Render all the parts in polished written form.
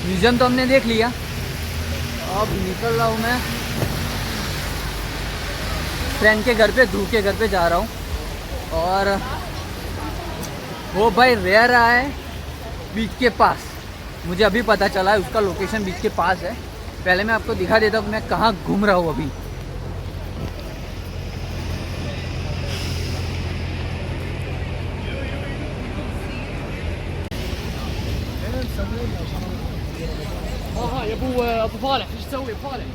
Museum तो हमने देख लिया, अब निकल रहा हूँ मैं फ्रेंड के घर पे, ध्रुव के घर पे जा रहा हूँ। और वो भाई रह रहा है बीच के पास, मुझे अभी पता चला है उसका लोकेशन बीच के पास है। पहले मैं आपको दिखा देता हूँ मैं कहाँ घूम रहा हूँ अभी। يا ابو فالح ايش تسوي فالح؟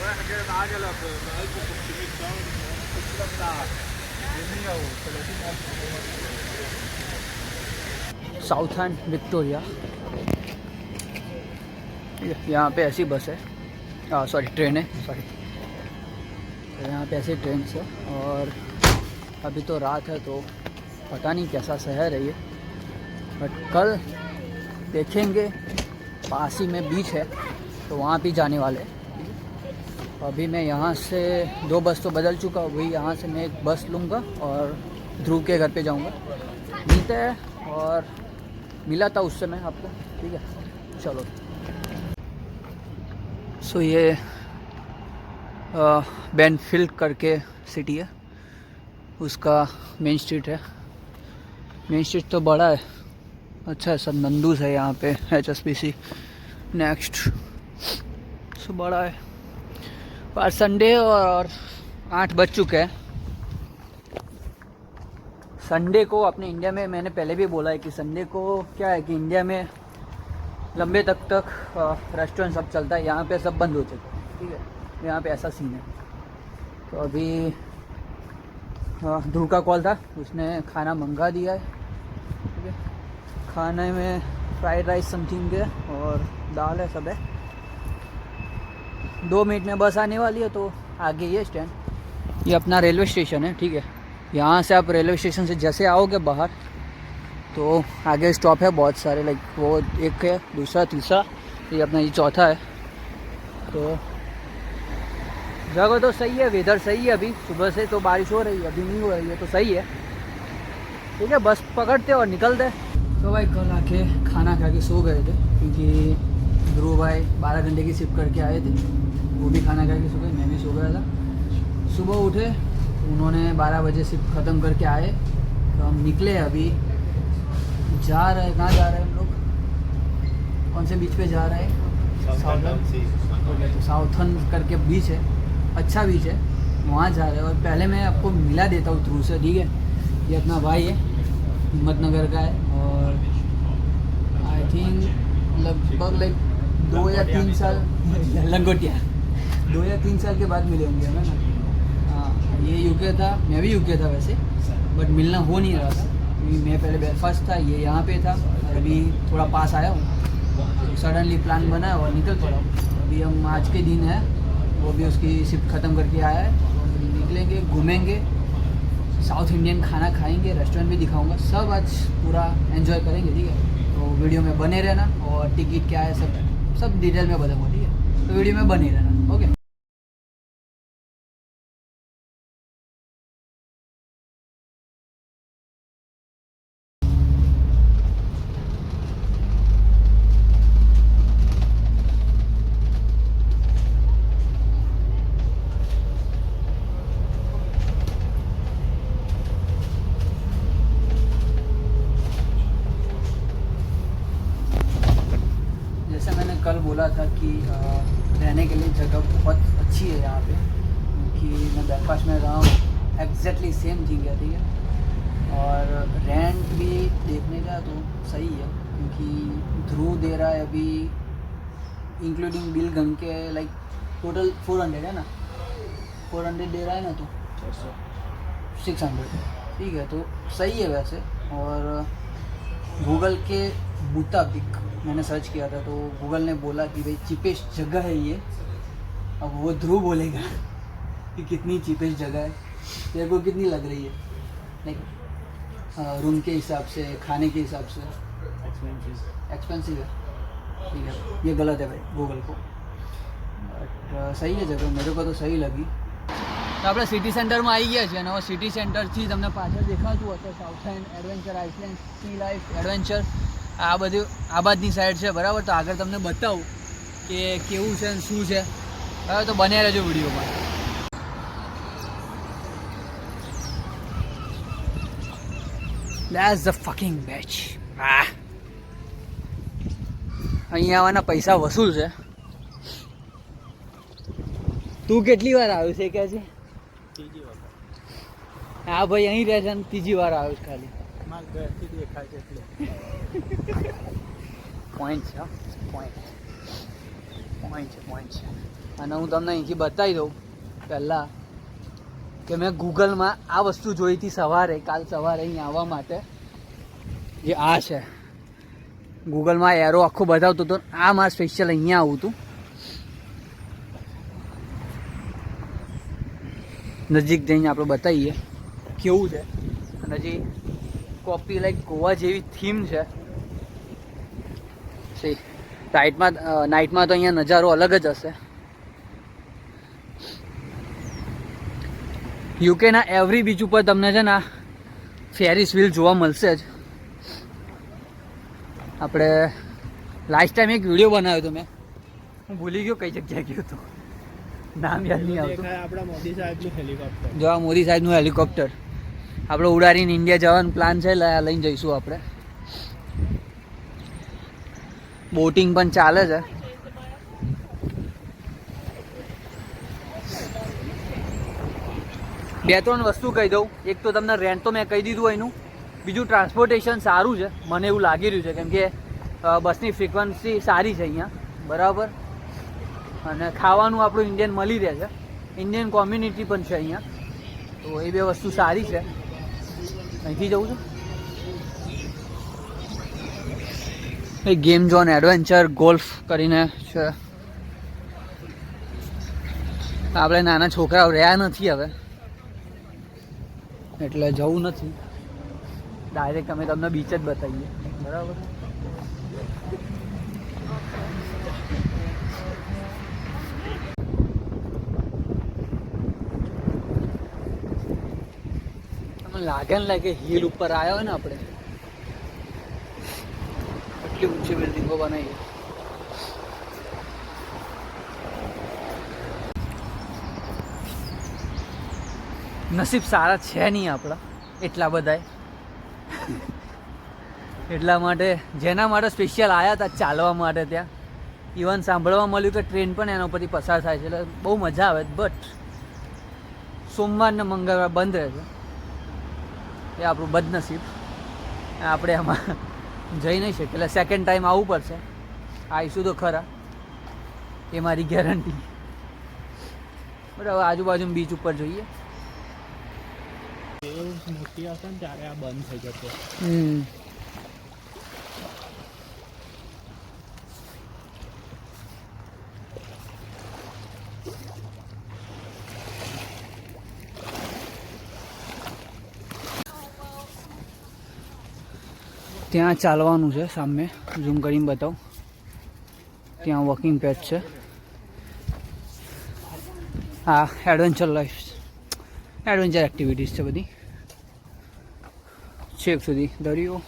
رايح جايب عجله ب 1500 باوند الكلام بتاع 130,000। साउथर्न विक्टोरिया, यहाँ पे ऐसी बस है, सॉरी ट्रेन है, सॉरी। तो यहाँ पे ऐसी ट्रेन है और अभी तो रात है तो पता नहीं कैसा शहर है ये, बट कल देखेंगे। पास ही में बीच है तो वहाँ भी जाने वाले हैं। अभी मैं यहाँ से 2 बस तो बदल चुका हूँ, वही यहाँ से मैं एक बस लूँगा और ध्रुव के घर पे जाऊँगा। मिलते हैं, और मिला था उससे मैं आपको, ठीक है चलो। सो ये बेनफील्ड करके सिटी है, उसका मेन स्ट्रीट है। मेन स्ट्रीट तो बड़ा है, अच्छा है, सब नंदूज है यहाँ पे, HSBC नेक्स्ट, सो बड़ा है। पर संडे और 8 बज चुके हैं। संडे को अपने इंडिया में, मैंने पहले भी बोला है कि संडे को क्या है कि इंडिया में लंबे तक रेस्टोरेंट सब चलता है, यहाँ पे सब बंद हो चुके हैं, ठीक है। यहाँ पे ऐसा सीन है। तो अभी ध्रुव का कॉल था, उसने खाना मंगा दिया है, ठीक है। खाने में फ्राइड राइस समथिंग है और दाल है, सब है। 2 मिनट में बस आने वाली है, तो आगे ये स्टैंड, ये अपना रेलवे स्टेशन है, ठीक है। यहाँ से आप रेलवे स्टेशन से जैसे आओगे बाहर तो आगे स्टॉप है बहुत सारे, लाइक वो एक है, दूसरा, तीसरा, ये अपना ये चौथा है। तो जगह तो सही है, वेदर सही है। अभी सुबह से तो बारिश हो रही है, अभी नहीं हो रही है, तो सही है, ठीक है। बस पकड़ते और निकलते। तो भाई कल आके खाना खा के सो गए थे, क्योंकि ध्रुव भाई 12 घंटे की शिफ्ट करके आए थे, वो भी खाना खा के सो गए, मैं भी सो गया था। सुबह उठे, उन्होंने 12 बजे शिफ्ट ख़त्म करके आए, तो हम निकले। अभी जा रहे हैं, कहाँ जा रहे हैं हम लोग, कौन से बीच पे जा रहे हैं? साउथर्न। तो साउथर्न करके बीच है, अच्छा बीच है, वहाँ जा रहे हैं। और पहले मैं आपको मिला देता हूँ ध्रुव से, ठीक है। ये अपना भाई है, हिम्मतनगर का है, और आई थिंक लगभग लाइक 2 या 3 साल लंगोटिया 2 या 3 साल के बाद मिले होंगे हमें ना। हाँ, ये यूके था, मैं भी यूके था वैसे, बट मिलना हो नहीं रहा था, क्योंकि मैं पहले बेलफास्ट था, ये यहाँ पे था, और अभी थोड़ा पास आया हूँ, सडनली प्लान बना और निकल पड़ा हूँ। अभी हम आज के दिन है, वो भी उसकी शिफ्ट ख़त्म करके आया है, तो निकलेंगे, घूमेंगे, साउथ इंडियन खाना खाएंगे, रेस्टोरेंट भी दिखाऊंगा, सब आज पूरा एंजॉय करेंगे, ठीक है। तो वीडियो में बने रहना, और टिकट क्या है सब डिटेल में बताऊंगा, ठीक है। तो वीडियो में बने रहना, ओके। जैसे मैंने कल बोला था कि रहने के लिए जगह बहुत अच्छी है यहाँ पे, क्योंकि मैं बेलफास्ट में रहा हूँ, एग्जैक्टली सेम चीज़ है, ठीक है। और रेंट भी देखने का तो सही है, क्योंकि ध्रुव दे रहा है अभी इंक्लूडिंग बिल गन के लाइक टोटल 400 है ना, 400 दे रहा है ना, तो 600, ठीक है। तो सही है वैसे। और गूगल के मुताबिक मैंने सर्च किया था, तो गूगल ने बोला कि भाई चीपेस्ट जगह है ये। अब वो ध्रुव बोलेगा कि कितनी चीपेस्ट जगह है, तेरे को कितनी लग रही है? नहीं रूम के हिसाब से, खाने के हिसाब से एक्सपेंसिव है। ठीक है, ये गलत है भाई गूगल को, बट સહી है जगह, मेरे को तो सही लगी। તો આપણે સિટી સેન્ટરમાં આવી ગયા છીએ અને હવે સિટી સેન્ટરથી તમને પાછળ દેખાતું હશે south and adventure Iceland, C life adventure, આ બધું આ બાજુની સાઈડ છે બરાબર। તો આગળ તમને બતાવું કે કેવું છે અને શું છે બરાબર, તો બન્યા રહેજો વિડીયોમાં। That's the fucking bitch. અહીંયા આવવાના પૈસા વસૂલ છે। તું કેટલી વાર આવ્યો છે કે છે? ત્રીજી વાર। હા ભાઈ અહીં રહે છે ને ત્રીજી વાર આવ્યો છે ખાલી। માર ઘરથી દેખાય છે એટલે પોઈન્ટ છે, પોઈન્ટ છે। અને હું તમને અહીંથી બતાવી દઉં પહેલાં કે મેં ગૂગલમાં આ વસ્તુ જોઈ હતી સવારે, કાલ સવારે અહીં આવવા માટે। જે આ છે ગૂગલમાં એરો આખો બતાવતો હતો, આ મારે સ્પેશિયલ અહીંયા આવું હતું। નજીક જઈને આપણે બતાવીએ કેવું છે। અને હજી કોપી લાઈક ગોવા જેવી થીમ છે। નાઇટમાં તો અહીંયા નજારો અલગ જ હશે। યુકેના એવરી બીચ ઉપર તમને છે ને આ ફેરિસ વ્હીલ જોવા મળશે જ। આપણે લાસ્ટ ટાઈમ એક વિડીયો બનાવ્યો હતો મેં, હું ભૂલી ગયો કઈ જગ્યાએ ગયો હતો, નામ યાદ નહીં આવતું। આપણા મોદી સાહેબનું હેલિકોપ્ટર, જો આ મોદી સાહેબનું હેલિકોપ્ટર આપણે ઉડાડીને ઇન્ડિયા જવાનું પ્લાન છે, લઈને જઈશું આપણે। બોટિંગ પણ ચાલે છે। બે ત્રણ વસ્તુ કહી દઉં, એક તો તમને રેન્ટ તો મેં કહી દીધું એનું, બીજું ટ્રાન્સપોર્ટેશન સારું છે મને એવું લાગી રહ્યું છે, કેમ કે બસની ફ્રિકવન્સી સારી છે અહીંયા બરાબર। અને ખાવાનું આપણું ઇન્ડિયન મળી રહે છે, ઇન્ડિયન કોમ્યુનિટી પણ છે અહીંયા, તો એ બે વસ્તુ સારી છે। અહીંથી જવું છે ગેમ ઝોન એડવેન્ચર ગોલ્ફ કરીને છે। આપણે નાના છોકરાઓ રહ્યા નથી હવે એટલે જવું નથી, ડાયરેક્ટ અમે તમને બીચ જ બતાવીએ બરાબર। તમને લાગે ને લાગે હિલ ઉપર આવ્યા હોય ને આપણે, એટલી ઊંચી બિલ્ડિંગો બનાવી। નસીબ સારા છે નહીં આપણા એટલા બધાય, એટલા માટે જેના માટે સ્પેશિયલ આવ્યા હતા ચાલવા માટે ત્યાં, ઇવન સાંભળવા મળ્યું કે ટ્રેન પણ એના પરથી પસાર થાય છે, એટલે બહુ મજા આવે। બટ સોમવાર ને મંગળવાર બંધ રહે છે, એ આપણું બદનસીબ, આપણે એમાં જઈ નહીં શકીએ, એટલે સેકન્ડ ટાઈમ આવવું પડશે। આવીશું તો ખરા, એ મારી ગેરંટી। બરાબર, આજુબાજુ બીચ ઉપર જોઈએ। મોટી હશે ને ત્યારે આ બંધ થઈ જશે। ત્યાં ચાલવાનું છે, સામે ઝૂમ કરીને બતાવું, ત્યાં વોકિંગ પેચ છે। હા, એડવેન્ચર લાઈફ, એડવેન્ચર એક્ટિવિટીઝ છે બધી, છેક સુધી દરિયો।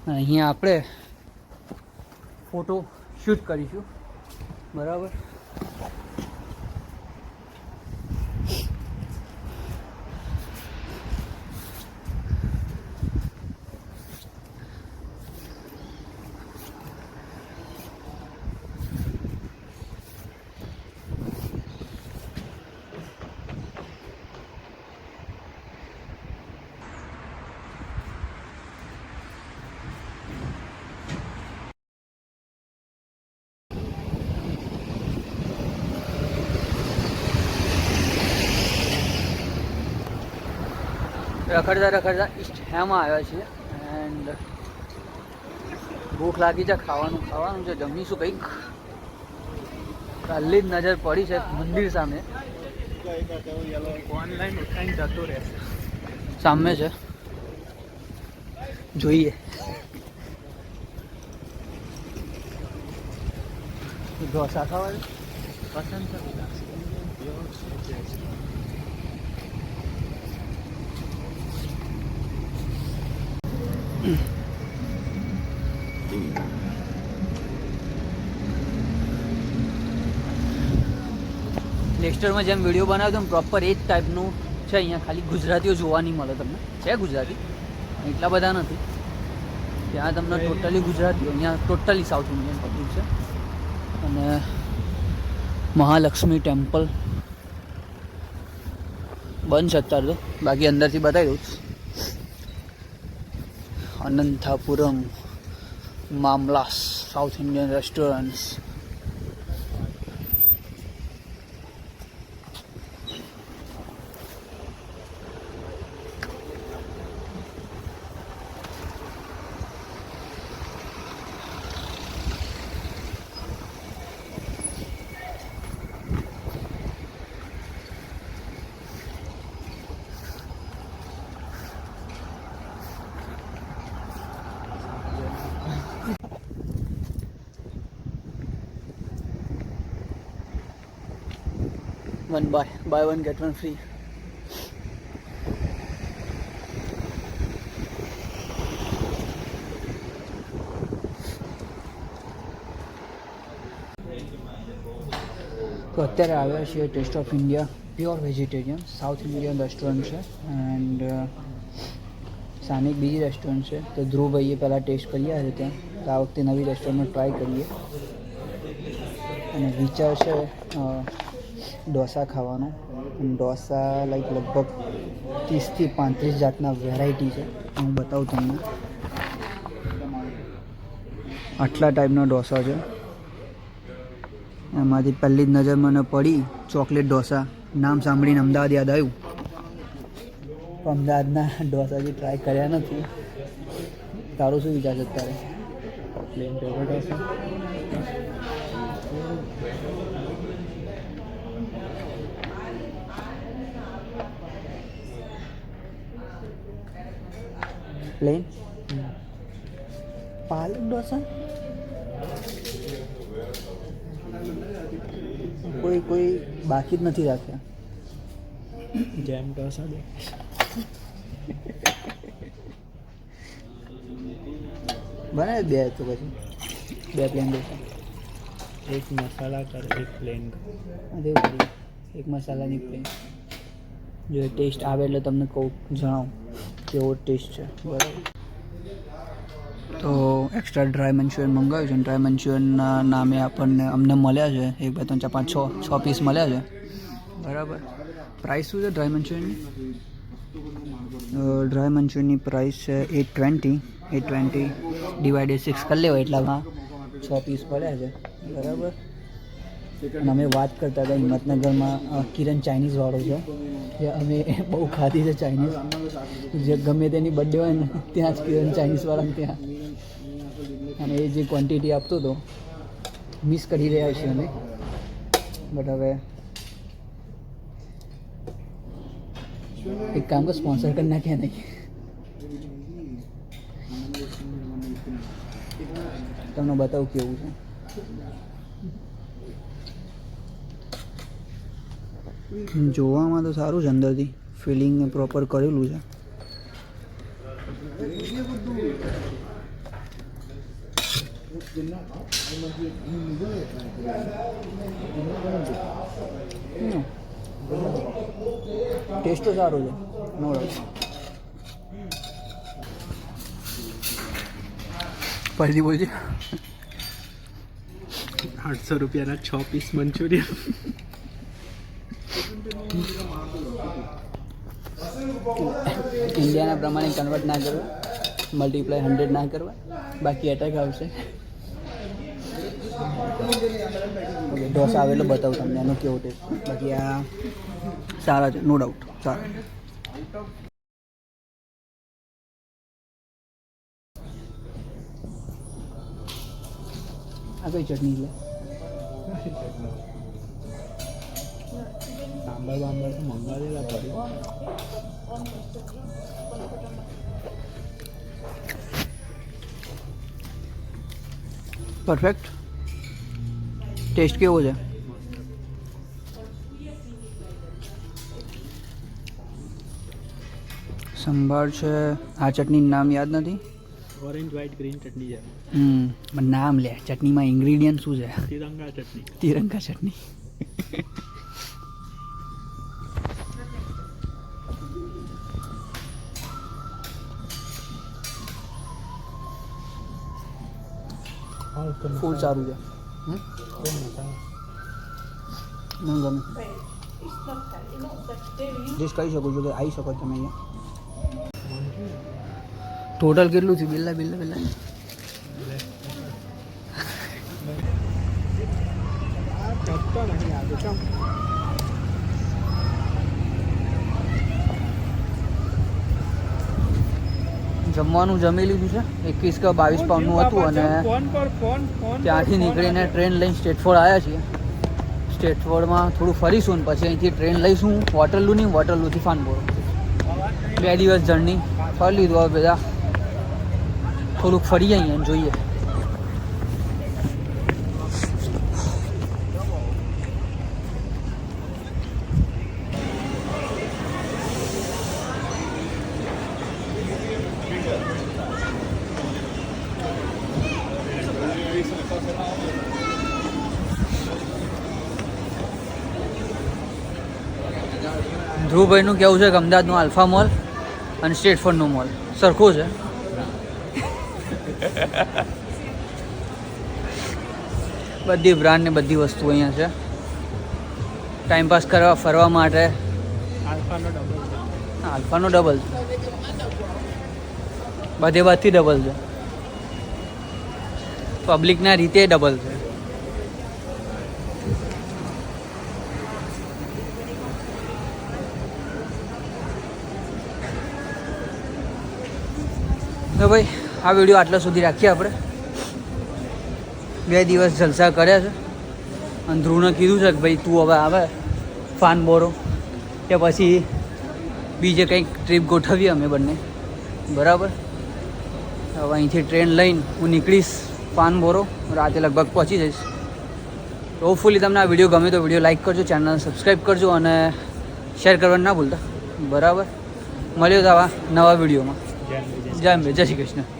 અહીંયા આપણે ફોટો શૂટ કરીશું બરાબર। રખડતા ઈસ્ટ હેમાં આવ્યા છીએ એન્ડ ભૂખ લાગી છે, ખાવાનું છે, જમીશું કંઈક। કાલની જ નજર પડી છે મંદિર સામે, ઓનલાઈન ઉઠાઈને જતો રહેશે. સામે છે, જોઈએ. ઢોસા ખાવા પસંદ છે વિલાસ. લેક્સ્ટરમાં જેમ વિડીયો બનાવ્યો તો પ્રોપર એ જ ટાઈપનું છે. અહીંયા ખાલી ગુજરાતીઓ જોવા નહીં મળે તમને. છે ગુજરાતી, એટલા બધા નથી. ત્યાં તમને ટોટલી ગુજરાતીઓ, અહીંયા ટોટલી સાઉથ ઇન્ડિયન પબ્લિક છે. અને મહાલક્ષ્મી ટેમ્પલ બંધ છે અત્યારે તો, બાકી અંદરથી બતાવી દઉં. અનંથાપુરમ મામલાસ south Indian restaurants. One buy one get one free. તો અત્યારે આવ્યા છીએ taste of India, pure vegetarian South Indian restaurant છે. એન્ડ સામે એક બીજી રેસ્ટોરન્ટ છે, તો ધ્રુવભાઈએ પહેલાં ટેસ્ટ કરી આવ્યા ત્યાં, તો આ વખતે નવી રેસ્ટોરન્ટમાં ટ્રાય કરીએ. અને વિચાર છે ઢોસા ખાવાનો. ઢોસા લાઈક લગભગ 30 થી 35 જાતના વેરાયટી છે. હું બતાવું તમને. આટલા ટાઈપના ઢોસા છે. એમાંથી પહેલી જ નજર મને પડી ચોકલેટ ઢોસા. નામ સાંભળીને અમદાવાદ યાદ આવ્યું. પણ અમદાવાદના ઢોસા જે ટ્રાય કર્યા નથી. તારું શું વિચાર છે અત્યારે? Plane paper dosa. પ્લેન પાલક ઢોસા. કોઈ બાકી જ નથી રાખ્યા. જેમ ઢોસા દે. બને બે તો પછી બે પ્લેન ઢોસા. એક મસાલા કર, એક પ્લેન કર. એવું કરીએ, એક મસાલાની પ્લેન. જો ટેસ્ટ આવે એટલે તમને કહું, જણાવું કેવો ટેસ્ટ છે. બરાબર. તો એક્સ્ટ્રા ડ્રાય મંચુરિયન મંગાવ્યું છે. ડ્રાય મંચુરિયનના નામે અમને મળ્યા છે 1 2 3 4 5 6 પીસ મળ્યા છે. બરાબર. પ્રાઇસ શું છે ડ્રાય મંચુરિયનની? ડ્રાય મંચુરિયનની પ્રાઇસ છે 820 ડિવાઇડેડ 6 કરી લેવાય એટલામાં 6 પીસ પડ્યા છે. બરાબર. અને અમે વાત કરતા હતા હિંમતનગરમાં કિરણ ચાઇનીઝ વાળો છે, જે અમે બહુ ખાધી છે ચાઇનીઝ. જે ગમે તેની બર્થડે હોય ને ત્યાં જ કિરણ ચાઇનીઝ વાળાને ત્યાં. અને એ જે ક્વોન્ટિટી આપતો હતો મિસ કરી રહ્યા છીએ અમે. બટ હવે એક કામ કર, સ્પોન્સર કરી નાખ્યા નહીં. તમને બતાવું કેવું છે. જોવામાં તો સારું છે, અંદરથી ફિલિંગને પ્રોપર કરેલું છે. ટેસ્ટ તો સારો છે, નો ડાઉટ. ફરીથી બોલજે. 800 રૂપિયાના 6 પીસ મંચુરિયન. ઇન્ડિયાના પ્રમાણે કન્વર્ટ ના કરવા, મલ્ટીપ્લાય 100 ના કરવા, બાકી એટેક આવશે. ઓકે, ઢોસા આવેલો બતાવું તમને એનો કેવો ટેસ્ટ. બાકી આ સારા છે, નો ડાઉટ સારા. આ કઈ ચટણી છે? सांबर वांबर तो मंगावेला पड़ी પરફેક્ટ ટેસ્ટ કેવો છે? સંભાળ છે. આ ચટણીનું નામ યાદ નથી. ऑरेंज व्हाइट ग्रीन चटनी है પણ નામ લે. ચટણીમાં ઇન્ગ્રીડિયન્ટ શું છે? तिरंगा चटनी તિરંગા ચટણી. हाँ उसका ફૂલ સારું છે. મને ગમે. ડિશ કહી શકો છો કે આવી શકો તમે અહીંયા. ટોટલ કેટલું થયું? બિલ્લા બિલ્લા બિલ્લા જમવાનું જમી લીધું છે. 21 કે 22 પાઉન્ડનું હતું અને ત્યાંથી નીકળીને ટ્રેન લઈને સ્ટેટફોર્ડ આવ્યા છીએ. સ્ટેટફોર્ડમાં થોડું ફરીશું ને પછી અહીંથી ટ્રેન લઈશું વોટરલૂની, વોટરલૂથી ફાનબોરો. 2 દિવસ જર્ની ફરી લીધું. હવે બધા થોડુંક ફરી જઈએ અને જોઈએ. ધ્રુવભાઈનું કેવું છે કે અમદાવાદનું આલ્ફા મોલ અને સ્ટેટફોર્ડનું મોલ સરખું છે. બધી બ્રાન્ડ ને બધી વસ્તુ અહીંયા છે. ટાઈમપાસ કરવા ફરવા માટે આલ્ફાનો ડબલ છે. બધે બાજુથી ડબલ છે. પબ્લિકના રીતે ડબલ છે. તો ભાઈ આ વિડીયો આટલા સુધી રાખીએ આપણે. 2 દિવસ જલસા કર્યા છે અને ધ્રુવને કીધું છે કે ભાઈ તું હવે આવે ફાનબોરો કે પછી બીજે કંઈક ટ્રીપ ગોઠવીએ અમે બંને. બરાબર. હવે અહીંથી ટ્રેન લઈને હું નીકળીશ ફાનબોરો. રાતે લગભગ પહોંચી જઈશ. તો હોપફુલી તમને આ વિડીયો ગમે તો વિડીયો લાઈક કરજો, ચેનલ સબસ્ક્રાઈબ કરજો અને શેર કરવાનું ના ભૂલતા. બરાબર. મળ્યો તો આવા નવા વિડીયોમાં. જય અંબે, જય શ્રી કૃષ્ણ.